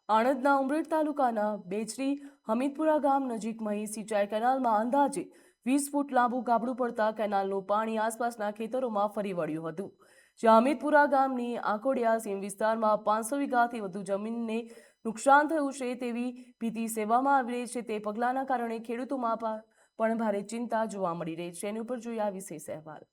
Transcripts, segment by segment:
આણંદના ઉમરેઠ તાલુકાના બેચરી હમીદપુરા ગામ નજીક મહી સિંચાઈ કેનાલમાં અંદાજે 20 ફૂટ લાંબુ ગાબડું પડતા કેનાલનું પાણી આસપાસના ખેતરોમાં ફરી વળ્યું હતું। જ્યાં હમીદપુરા ગામની આંકોડિયા સીમ વિસ્તારમાં 500 વીઘાથી વધુ જમીનને નુકસાન થયું છે તેવી ભીતિ સેવામાં આવી રહી છે। તે પગલાંના કારણે ખેડૂતોમાં પણ ભારે ચિંતા જોવા મળી રહી છે। એની ઉપર જોઈએ આ વિશેષ અહેવાલ।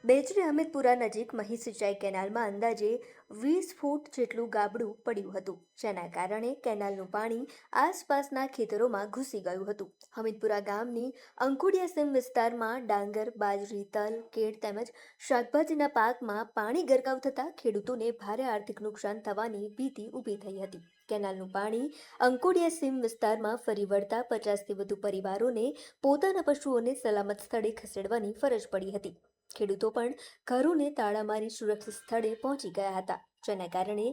બેચરી હમીદપુરા નજીક મહી સિંચાઈ કેનાલમાં અંદાજે 20 ફૂટ જેટલું ગાબડું પડ્યું હતું, જેના કારણે કેનાલનું પાણી આસપાસના ખેતરોમાં ઘૂસી ગયું હતું। હમીદપુરા ગામની અંકુડિયા સીમ વિસ્તારમાં ડાંગર, બાજરી, તલ, કેળ તેમજ શાકભાજીના પાકમાં પાણી ગરકાવ થતાં ખેડૂતોને ભારે આર્થિક નુકસાન થવાની ભીતિ ઊભી થઈ હતી। કેનાલનું પાણી અંકુડિયા સીમ વિસ્તારમાં ફરી વળતા 50થી વધુ પરિવારોને પોતાના પશુઓને સલામત સ્થળે ખસેડવાની ફરજ પડી હતી। ખેડૂતો પણ ઘરોને તાળા મારી સુરક્ષિત સ્થળે પહોંચી ગયા હતા, જેના કારણે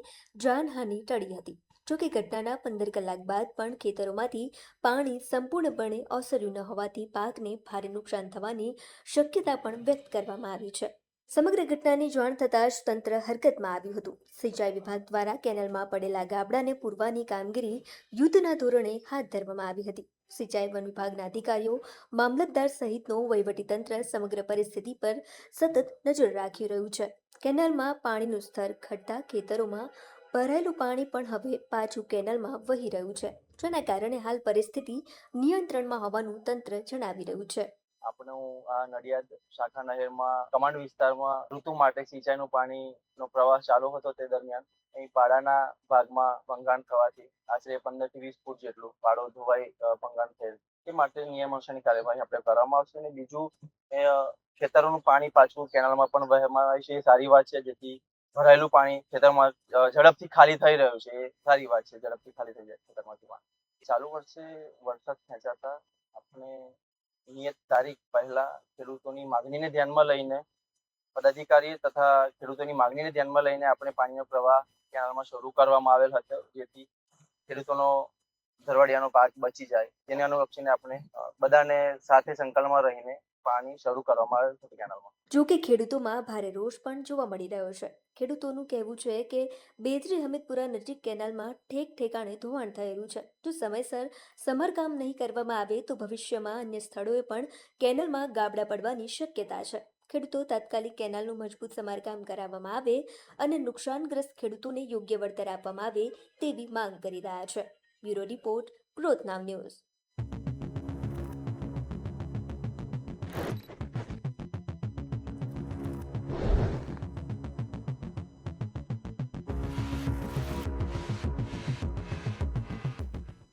જાનહાનિ ટળી હતી। જોકે ઘટનાના 15 કલાક બાદ પણ ખેતરોમાંથી પાણી સંપૂર્ણપણે ઓસર્યું ન હોવાથી પાકને ભારે નુકસાન થવાની શક્યતા પણ વ્યક્ત કરવામાં આવી છે। સમગ્ર ઘટનાની જાણ થતાં જ તંત્ર હરકતમાં આવ્યું હતું। સિંચાઈ વિભાગ દ્વારા કેનાલમાં પડેલા ગાબડાને પૂરવાની કામગીરી યુદ્ધના ધોરણે હાથ ધરવામાં આવી હતી। સિંચાઈ વન વિભાગના અધિકારીઓ, મામલતદાર સહિતનું વહીવટીતંત્ર સમગ્ર પરિસ્થિતિ પર સતત નજર રાખી રહ્યું છે। કેનાલમાં પાણીનું સ્તર ઘટતા ખેતરોમાં ભરાયેલું પાણી પણ હવે પાછું કેનાલમાં વહી રહ્યું છે, જેના કારણે હાલ પરિસ્થિતિ નિયંત્રણમાં હોવાનું તંત્ર જણાવી રહ્યું છે। આપણું આ નડિયાદ શાખા નહેરમાં કમાન્ડ વિસ્તારમાં ઋતુ માટે સિંચાઈનું પાણીનો પ્રવાહ ચાલુ હતો તે દરમિયાન અહીં પાડાના ભાગમાં ભંગાણ થવાથી આશરે 15 થી 20 ફૂટ જેટલું પાડો ધોવાઈ ભંગાણ થયેલ। તે માટે નિયમોસરની કાર્યવાહી આપણે કરવામાં આવશે અને બીજું ખેતરોનું પાણી પાછું કેનાલમાં પણ વહેવામાં આવે છે, એ સારી વાત છે। જેથી ભરાયેલું પાણી ખેતરમાં ઝડપથી ખાલી થઈ રહ્યું છે, એ સારી વાત છે। ઝડપથી ખાલી થઈ જાય ખેતરમાંથી પાણી। ચાલુ વર્ષે વરસાદ ખેંચાતા આપણે નિયત તારીખ પહેલા ખેડૂતોની માગણીને ધ્યાનમાં લઈને પદાધિકારી તથા ખેડૂતોની માગણીને ધ્યાનમાં લઈને આપણે પાણીનો પ્રવાહ કેનાલમાં શરૂ કરવામાં આવેલ હતો, જેથી ખેડૂતોનો ધરવાડિયાનો પાક બચી જાય તેને અનુલક્ષીને આપણે બધાને સાથે સંકલનમાં રહીને પાણી શરૂ કરવામાં આવેલ હતું કેનાલમાં। જો કે ખેડૂતોમાં ભારે રોષ પણ જોવા મળી રહ્યો છે। ખેડૂતોનું કહેવું છે કે બેચરી હમીદપુરા નજીક કેનાલમાં ઠેક ઠેકાણે ધોવાણ થયેલું છે। જો સમયસર સમારકામ નહીં કરવામાં આવે તો ભવિષ્યમાં અન્ય સ્થળોએ પણ કેનાલમાં ગાબડા પડવાની શક્યતા છે। ખેડૂતો તાત્કાલિક કેનાલનું મજબૂત સમારકામ કરાવવામાં આવે અને નુકસાનગ્રસ્ત ખેડૂતોને યોગ્ય વળતર આપવામાં આવે તેવી માંગ કરી રહ્યા છે। બ્યુરો રિપોર્ટ, ગ્રોથ નાવ ન્યૂઝ।